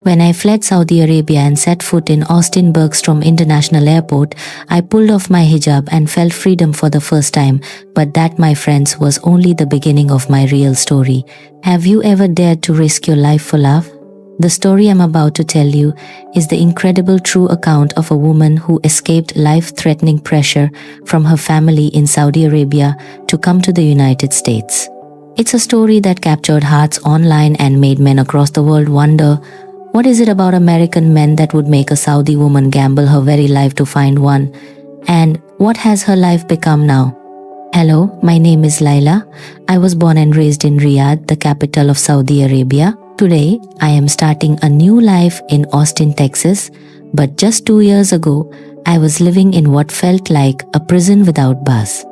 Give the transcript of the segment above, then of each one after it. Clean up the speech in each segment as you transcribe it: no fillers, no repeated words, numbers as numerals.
When I fled Saudi Arabia and set foot in Austin Bergstrom International Airport, I pulled off my hijab and felt freedom for the first time, but that, my friends, was only the beginning of my real story. Have you ever dared to risk your life for love? The story I'm about to tell you is the incredible true account of a woman who escaped life-threatening pressure from her family in Saudi Arabia to come to the United States. It's a story that captured hearts online and made men across the world wonder, what is it about American men that would make a Saudi woman gamble her very life to find one? And what has her life become now? Hello, my name is Laila. I was born and raised in Riyadh, the capital of Saudi Arabia. Today, I am starting a new life in Austin, Texas. But just 2 years ago, I was living in what felt like a prison without bars.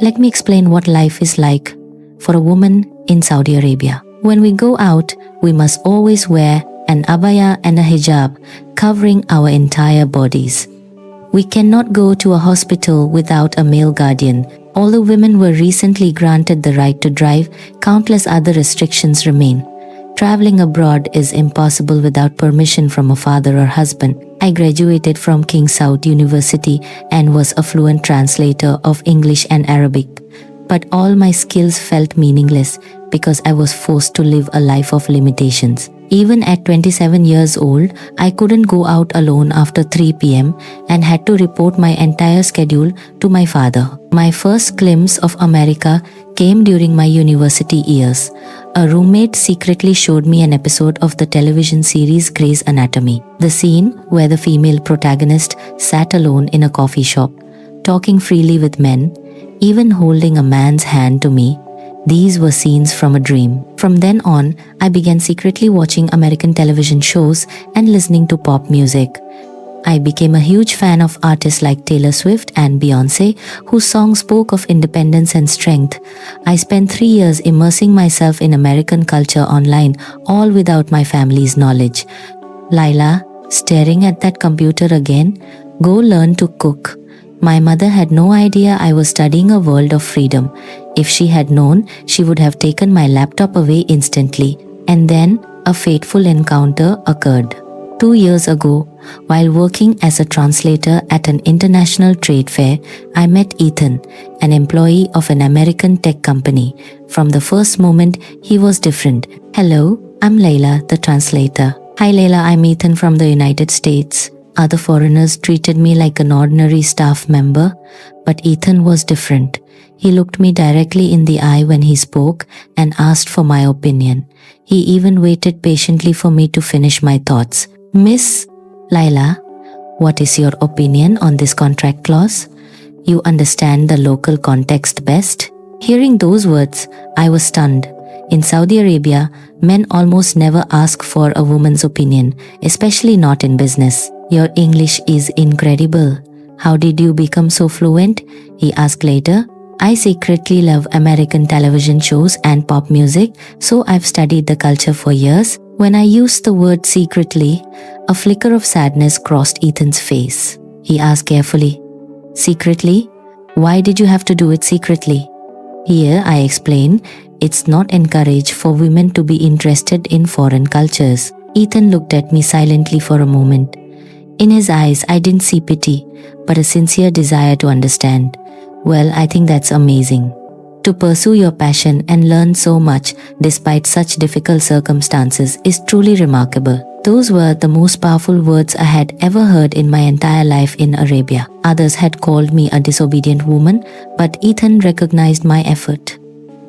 Let me explain what life is like for a woman in Saudi Arabia. When we go out, we must always wear an abaya and a hijab covering our entire bodies. We cannot go to a hospital without a male guardian. Although women were recently granted the right to drive, countless other restrictions remain. Traveling abroad is impossible without permission from a father or husband. I graduated from King Saud University and was a fluent translator of English and Arabic. But all my skills felt meaningless because I was forced to live a life of limitations. Even at 27 years old, I couldn't go out alone after 3 p.m. and had to report my entire schedule to my father. My first glimpse of America came during my university years. A roommate secretly showed me an episode of the television series Grey's Anatomy. The scene where the female protagonist sat alone in a coffee shop, talking freely with men, even holding a man's hand to me. These were scenes from a dream. From then on, I began secretly watching American television shows and listening to pop music. I became a huge fan of artists like Taylor Swift and Beyoncé, whose songs spoke of independence and strength. I spent 3 years immersing myself in American culture online, all without my family's knowledge. Laila, staring at that computer again? Go learn to cook. My mother had no idea I was studying a world of freedom. If she had known, she would have taken my laptop away instantly. And then, a fateful encounter occurred. 2 years ago, while working as a translator at an international trade fair, I met Ethan, an employee of an American tech company. From the first moment, he was different. Hello, I'm Laila, the translator. Hi Laila, I'm Ethan from the United States. Other foreigners treated me like an ordinary staff member, but Ethan was different. He looked me directly in the eye when he spoke and asked for my opinion. He even waited patiently for me to finish my thoughts. Miss Laila, what is your opinion on this contract clause? You understand the local context best? Hearing those words, I was stunned. In Saudi Arabia, men almost never ask for a woman's opinion, especially not in business. Your English is incredible. How did you become so fluent? He asked later. I secretly love American television shows and pop music, so I've studied the culture for years. When I used the word secretly, a flicker of sadness crossed Ethan's face. He asked carefully, secretly? Why did you have to do it secretly? Here, I explained, it's not encouraged for women to be interested in foreign cultures. Ethan looked at me silently for a moment. In his eyes, I didn't see pity, but a sincere desire to understand. Well, I think that's amazing. To pursue your passion and learn so much despite such difficult circumstances is truly remarkable. Those were the most powerful words I had ever heard in my entire life in Arabia. Others had called me a disobedient woman, but Ethan recognized my effort.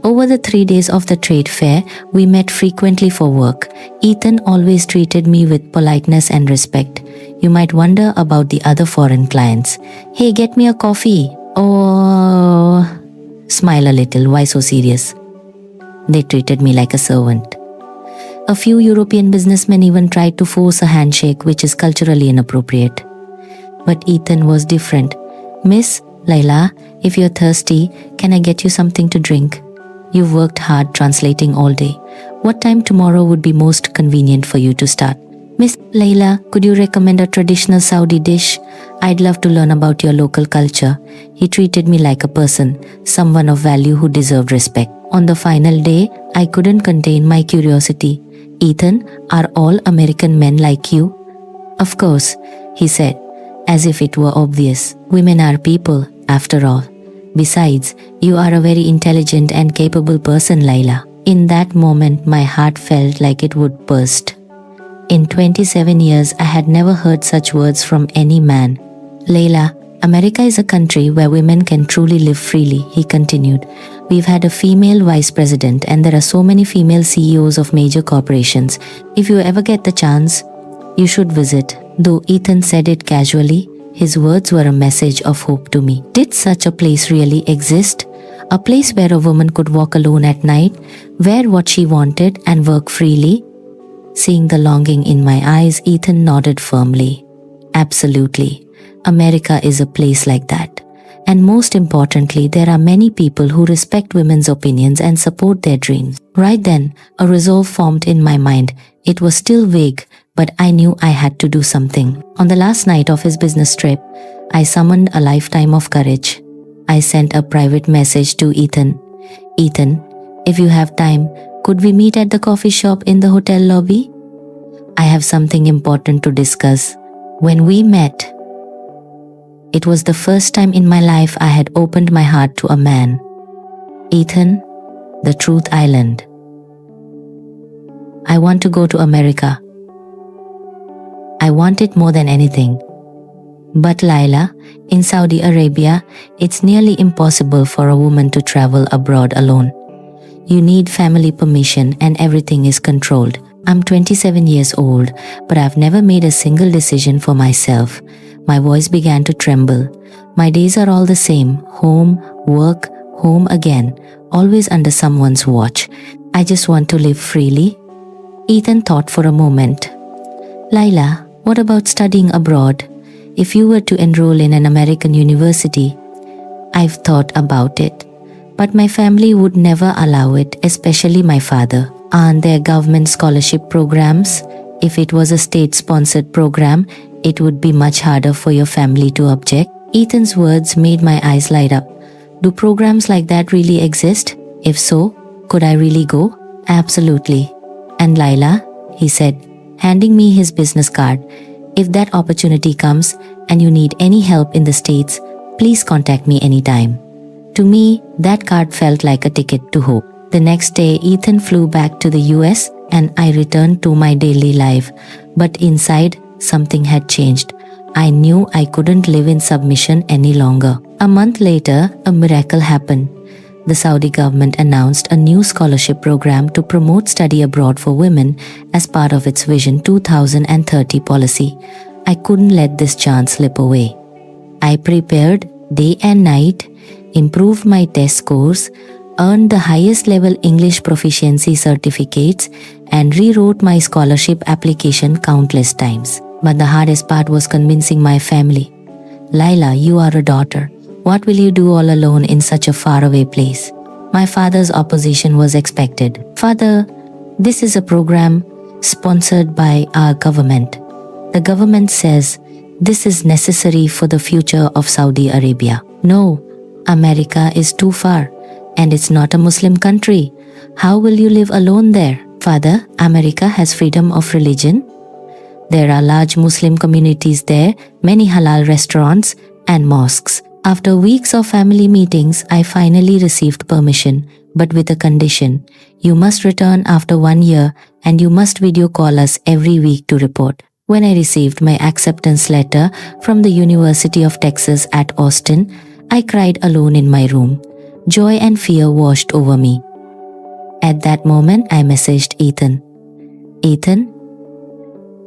Over the 3 days of the trade fair, we met frequently for work. Ethan always treated me with politeness and respect. You might wonder about the other foreign clients. Hey, get me a coffee. Oh, smile a little, why so serious? They treated me like a servant. A few European businessmen even tried to force a handshake, which is culturally inappropriate. But Ethan was different. Miss Laila, if you're thirsty, can I get you something to drink? You've worked hard translating all day. What time tomorrow would be most convenient for you to start? Miss Laila, could you recommend a traditional Saudi dish? I'd love to learn about your local culture. He treated me like a person, someone of value who deserved respect. On the final day, I couldn't contain my curiosity. Ethan, are all American men like you? Of course, he said, as if it were obvious. Women are people, after all. Besides, you are a very intelligent and capable person, Laila. In that moment, my heart felt like it would burst. In 27 years, I had never heard such words from any man. Laila, America is a country where women can truly live freely, he continued. We've had a female vice president and there are so many female CEOs of major corporations. If you ever get the chance, you should visit. Though Ethan said it casually, his words were a message of hope to me. Did such a place really exist? A place where a woman could walk alone at night, wear what she wanted and work freely? Seeing the longing in my eyes, Ethan nodded firmly. Absolutely. America is a place like that. And most importantly, there are many people who respect women's opinions and support their dreams. Right then, a resolve formed in my mind. It was still vague, but I knew I had to do something. On the last night of his business trip, I summoned a lifetime of courage. I sent a private message to Ethan. Ethan, if you have time, could we meet at the coffee shop in the hotel lobby? I have something important to discuss. When we met, it was the first time in my life I had opened my heart to a man. Ethan, the Truth Island. I want to go to America. I want it more than anything. But Laila, in Saudi Arabia, it's nearly impossible for a woman to travel abroad alone. You need family permission and everything is controlled. I'm 27 years old, but I've never made a single decision for myself. My voice began to tremble. My days are all the same. Home, work, home again. Always under someone's watch. I just want to live freely. Ethan thought for a moment. Laila, what about studying abroad? If you were to enroll in an American university, I've thought about it. But my family would never allow it, especially my father. Aren't there government scholarship programs? If it was a state-sponsored program, it would be much harder for your family to object. Ethan's words made my eyes light up. Do programs like that really exist? If so, could I really go? Absolutely. And Laila, he said, handing me his business card, if that opportunity comes and you need any help in the States, please contact me anytime. To me, that card felt like a ticket to hope. The next day, Ethan flew back to the US and I returned to my daily life. But inside, something had changed. I knew I couldn't live in submission any longer. A month later, a miracle happened. The Saudi government announced a new scholarship program to promote study abroad for women as part of its Vision 2030 policy. I couldn't let this chance slip away. I prepared day and night, improved my test scores, earned the highest level English proficiency certificates, and rewrote my scholarship application countless times. But the hardest part was convincing my family. Laila, you are a daughter. What will you do all alone in such a faraway place? My father's opposition was expected. Father, this is a program sponsored by our government. The government says this is necessary for the future of Saudi Arabia. No, America is too far, and it's not a Muslim country. How will you live alone there? Father, America has freedom of religion. There are large Muslim communities there, many halal restaurants, and mosques. After weeks of family meetings, I finally received permission, but with a condition. You must return after 1 year and you must video call us every week to report. When I received my acceptance letter from the University of Texas at Austin, I cried alone in my room. Joy and fear washed over me. At that moment, I messaged Ethan. Ethan,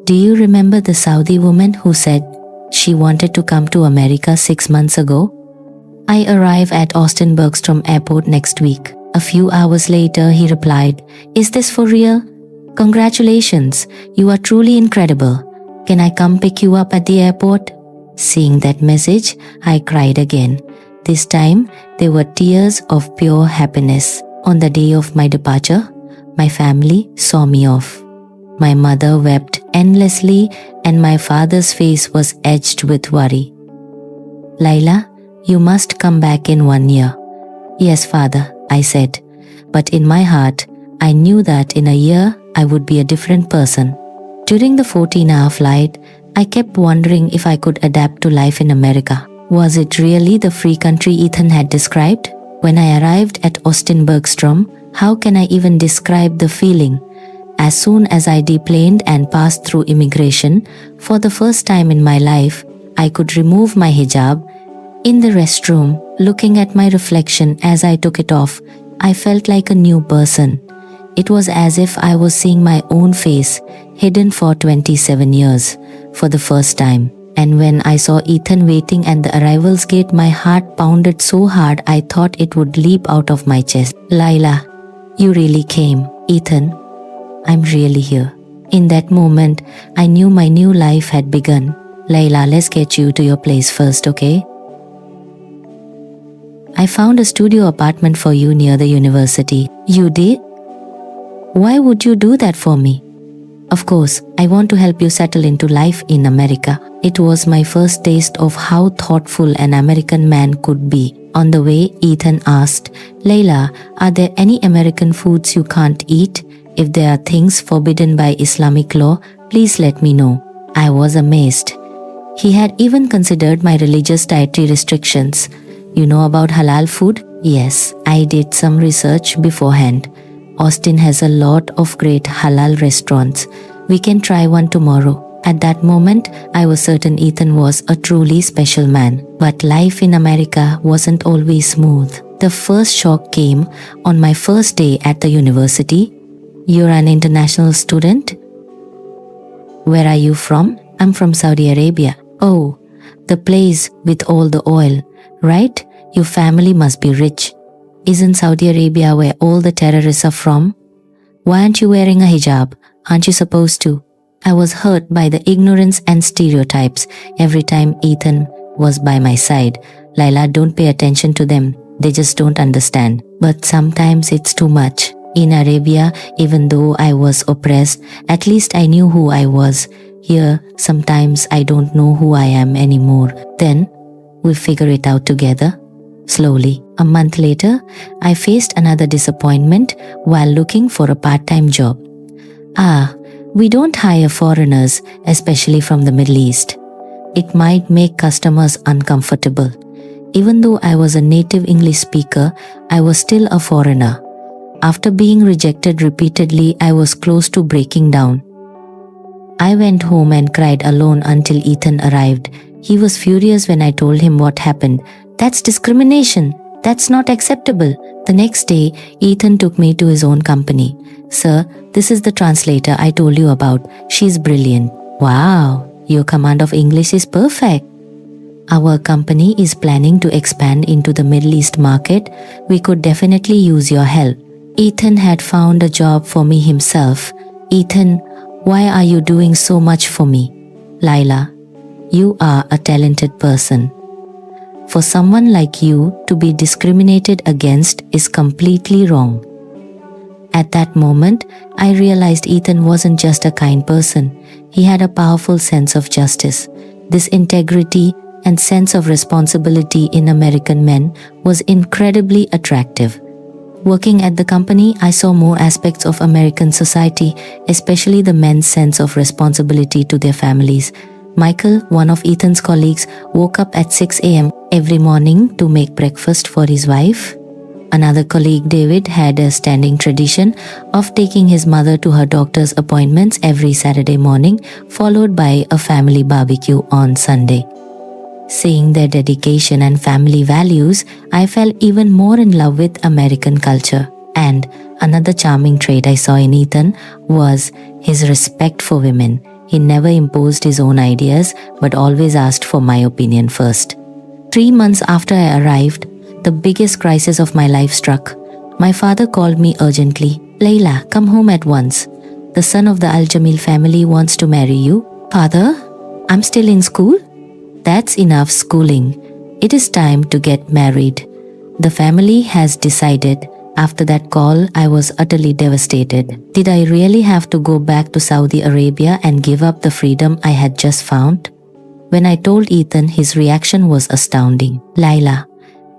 do you remember the Saudi woman who said she wanted to come to America 6 months ago? I arrive at Austin Bergstrom Airport next week. A few hours later, he replied, Is this for real? Congratulations, you are truly incredible. Can I come pick you up at the airport? Seeing that message, I cried again. This time, there were tears of pure happiness. On the day of my departure, my family saw me off. My mother wept endlessly and my father's face was edged with worry. Laila, you must come back in 1 year. Yes, father, I said. But in my heart, I knew that in a year, I would be a different person. During the 14-hour flight, I kept wondering if I could adapt to life in America. Was it really the free country Ethan had described? When I arrived at Austin Bergstrom, how can I even describe the feeling? As soon as I deplaned and passed through immigration, for the first time in my life, I could remove my hijab. In the restroom, looking at my reflection as I took it off, I felt like a new person. It was as if I was seeing my own face, hidden for 27 years, for the first time. And when I saw Ethan waiting at the arrivals gate, my heart pounded so hard I thought it would leap out of my chest. Laila, you really came. Ethan, I'm really here. In that moment, I knew my new life had begun. Laila, let's get you to your place first, okay? I found a studio apartment for you near the university. You did? Why would you do that for me? Of course, I want to help you settle into life in America. It was my first taste of how thoughtful an American man could be. On the way, Ethan asked, Laila, are there any American foods you can't eat? If there are things forbidden by Islamic law, please let me know. I was amazed. He had even considered my religious dietary restrictions. You know about halal food? Yes, I did some research beforehand. Austin has a lot of great halal restaurants. We can try one tomorrow. At that moment, I was certain Ethan was a truly special man. But life in America wasn't always smooth. The first shock came on my first day at the university. You're an international student? Where are you from? I'm from Saudi Arabia. Oh, the place with all the oil, right? Your family must be rich. Isn't Saudi Arabia where all the terrorists are from? Why aren't you wearing a hijab? Aren't you supposed to? I was hurt by the ignorance and stereotypes every time Ethan was by my side. Laila, don't pay attention to them. They just don't understand. But sometimes it's too much. In Arabia, even though I was oppressed, at least I knew who I was. Here, sometimes I don't know who I am anymore. Then, we figure it out together. Slowly. A month later, I faced another disappointment while looking for a part-time job. We don't hire foreigners, especially from the Middle East. It might make customers uncomfortable. Even though I was a native English speaker, I was still a foreigner. After being rejected repeatedly, I was close to breaking down. I went home and cried alone until Ethan arrived. He was furious when I told him what happened. That's discrimination. That's not acceptable. The next day, Ethan took me to his own company. Sir, this is the translator I told you about. She's brilliant. Wow, your command of English is perfect. Our company is planning to expand into the Middle East market. We could definitely use your help. Ethan had found a job for me himself. Ethan, why are you doing so much for me? Laila, you are a talented person. For someone like you to be discriminated against is completely wrong. At that moment, I realized Ethan wasn't just a kind person. He had a powerful sense of justice. This integrity and sense of responsibility in American men was incredibly attractive. Working at the company, I saw more aspects of American society, especially the men's sense of responsibility to their families. Michael, one of Ethan's colleagues, woke up at 6 a.m. every morning to make breakfast for his wife. Another colleague, David, had a standing tradition of taking his mother to her doctor's appointments every Saturday morning, followed by a family barbecue on Sunday. Seeing their dedication and family values, I fell even more in love with American culture. And another charming trait I saw in Ethan was his respect for women. He never imposed his own ideas, but always asked for my opinion first. 3 months after I arrived, the biggest crisis of my life struck. My father called me urgently. Laila, come home at once. The son of the Al-Jamil family wants to marry you. Father, I'm still in school? That's enough schooling. It is time to get married. The family has decided. After that call, I was utterly devastated. Did I really have to go back to Saudi Arabia and give up the freedom I had just found? When I told Ethan, his reaction was astounding. Laila,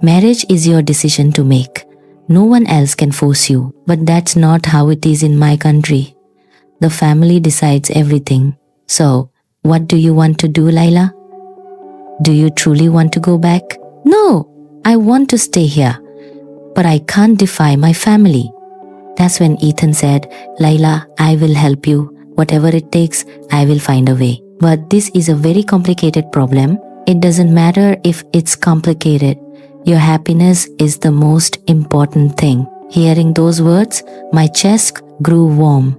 marriage is your decision to make. No one else can force you. But that's not how it is in my country. The family decides everything. So, what do you want to do, Laila? Do you truly want to go back? No, I want to stay here. But I can't defy my family. That's when Ethan said, Laila, I will help you. Whatever it takes, I will find a way. But this is a very complicated problem. It doesn't matter if it's complicated. Your happiness is the most important thing. Hearing those words, my chest grew warm.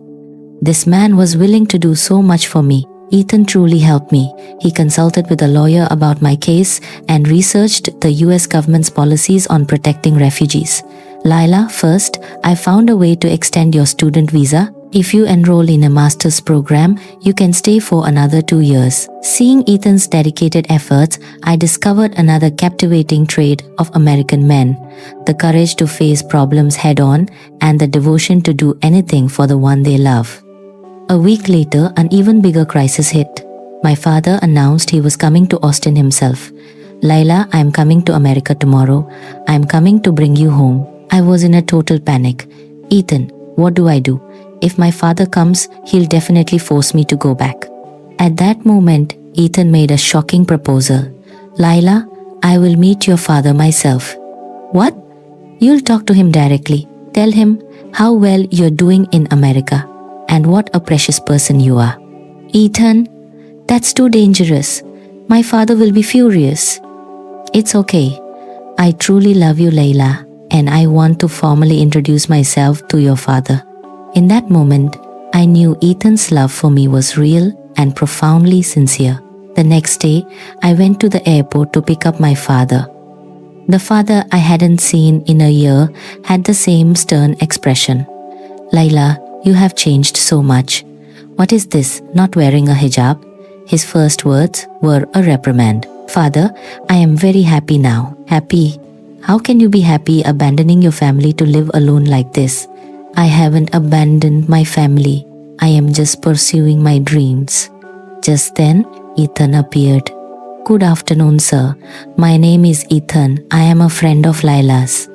This man was willing to do so much for me. Ethan truly helped me. He consulted with a lawyer about my case and researched the US government's policies on protecting refugees. Laila, first, I found a way to extend your student visa. If you enroll in a master's program, you can stay for another 2 years. Seeing Ethan's dedicated efforts, I discovered another captivating trait of American men: the courage to face problems head-on and the devotion to do anything for the one they love. A week later, an even bigger crisis hit. My father announced he was coming to Austin himself. Laila, I am coming to America tomorrow. I am coming to bring you home. I was in a total panic. Ethan, what do I do? If my father comes, he'll definitely force me to go back. At that moment, Ethan made a shocking proposal. Laila, I will meet your father myself. What? You'll talk to him directly. Tell him how well you're doing in America and what a precious person you are. Ethan, that's too dangerous. My father will be furious. It's okay. I truly love you, Laila, and I want to formally introduce myself to your father. In that moment, I knew Ethan's love for me was real and profoundly sincere. The next day, I went to the airport to pick up my father. The father I hadn't seen in a year had the same stern expression. Laila, you have changed so much. What is this, not wearing a hijab? His first words were a reprimand. Father, I am very happy now. Happy? How can you be happy abandoning your family to live alone like this? I haven't abandoned my family. I am just pursuing my dreams. Just then, Ethan appeared. Good afternoon, sir. My name is Ethan. I am a friend of Laila's.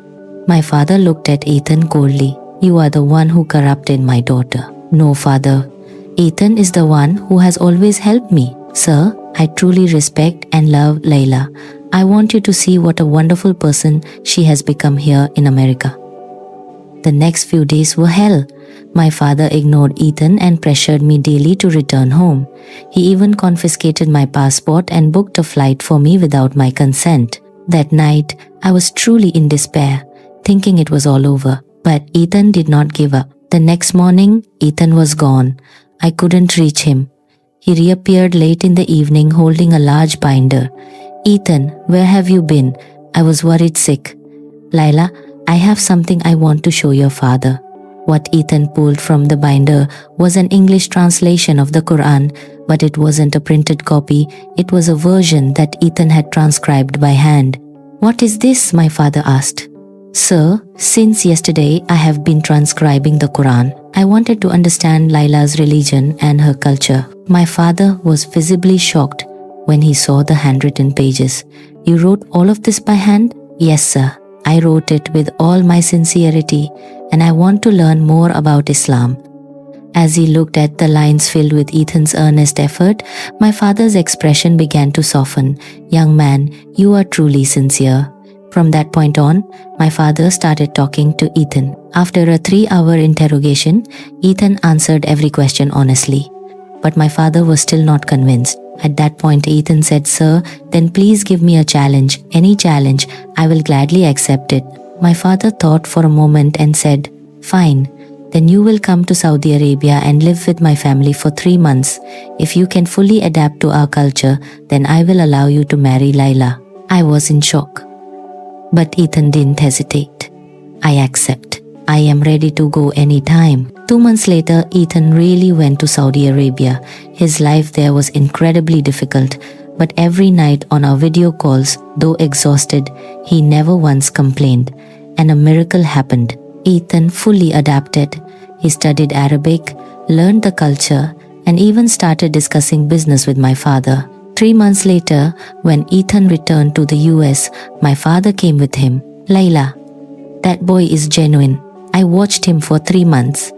My father looked at Ethan coldly. You are the one who corrupted my daughter. No, father. Ethan is the one who has always helped me. Sir, I truly respect and love Laila. I want you to see what a wonderful person she has become here in America. The next few days were hell. My father ignored Ethan and pressured me daily to return home. He even confiscated my passport and booked a flight for me without my consent. That night, I was truly in despair, thinking it was all over. But Ethan did not give up. The next morning, Ethan was gone. I couldn't reach him. He reappeared late in the evening holding a large binder. Ethan, where have you been? I was worried sick. Laila, I have something I want to show your father. What Ethan pulled from the binder was an English translation of the Quran, but it wasn't a printed copy. It was a version that Ethan had transcribed by hand. What is this? My father asked. Sir, since yesterday I have been transcribing the Quran. I wanted to understand Laila's religion and her culture. My father was visibly shocked when he saw the handwritten pages. You wrote all of this by hand? Yes, sir. I wrote it with all my sincerity, and I want to learn more about Islam. As he looked at the lines filled with Ethan's earnest effort, my father's expression began to soften. Young man, you are truly sincere. From that point on, my father started talking to Ethan. After a 3-hour interrogation, Ethan answered every question honestly. But my father was still not convinced. At that point, Ethan said, Sir, then please give me a challenge. Any challenge, I will gladly accept it. My father thought for a moment and said, Fine, then you will come to Saudi Arabia and live with my family for 3 months. If you can fully adapt to our culture, then I will allow you to marry Laila. I was in shock. But Ethan didn't hesitate. I accept. I am ready to go anytime. 2 months later, Ethan really went to Saudi Arabia. His life there was incredibly difficult, but every night on our video calls, though exhausted, he never once complained. And a miracle happened. Ethan fully adapted. He studied Arabic, learned the culture, and even started discussing business with my father. 3 months later, when Ethan returned to the US, my father came with him. Laila, that boy is genuine. I watched him for 3 months.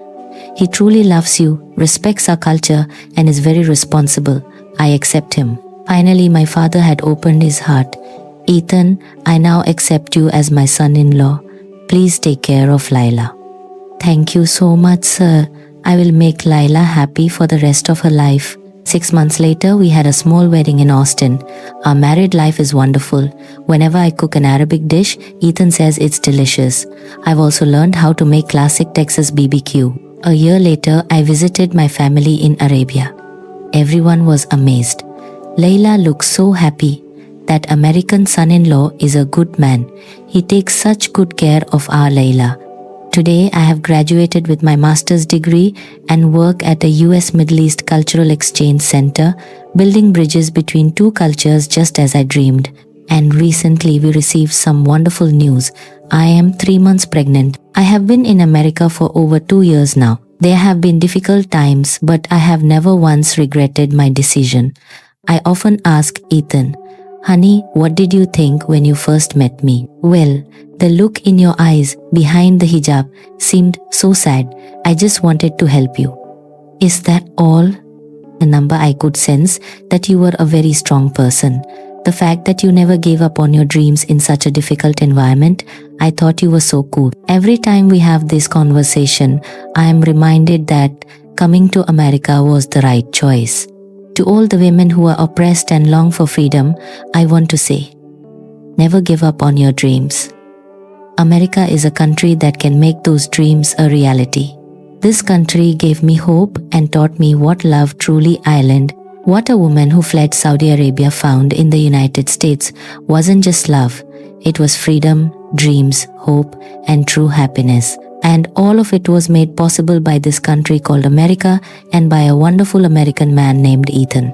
He truly loves you, respects our culture, and is very responsible. I accept him." Finally, my father had opened his heart. "Ethan, I now accept you as my son-in-law. Please take care of Laila." "Thank you so much, sir. I will make Laila happy for the rest of her life." 6 months later, we had a small wedding in Austin. Our married life is wonderful. Whenever I cook an Arabic dish, Ethan says it's delicious. I've also learned how to make classic Texas BBQ. A year later, I visited my family in Arabia. Everyone was amazed. Layla looks so happy. That American son-in-law is a good man. He takes such good care of our Layla. Today, I have graduated with my master's degree and work at a US Middle East Cultural Exchange Center, building bridges between two cultures just as I dreamed. And recently, we received some wonderful news. I am 3 months pregnant. I have been in America for over 2 years now. There have been difficult times, but I have never once regretted my decision. I often ask Ethan, "Honey, what did you think when you first met me?" "Well, the look in your eyes behind the hijab seemed so sad. I just wanted to help you." "Is that all?" A number I could sense that you were a very strong person. The fact that you never gave up on your dreams in such a difficult environment, I thought you were so cool. Every time we have this conversation, I am reminded that coming to America was the right choice. To all the women who are oppressed and long for freedom, I want to say, never give up on your dreams. America is a country that can make those dreams a reality. This country gave me hope and taught me what love truly island. What a woman who fled Saudi Arabia found in the United States wasn't just love. It was freedom, dreams, hope, and true happiness. And all of it was made possible by this country called America and by a wonderful American man named Ethan.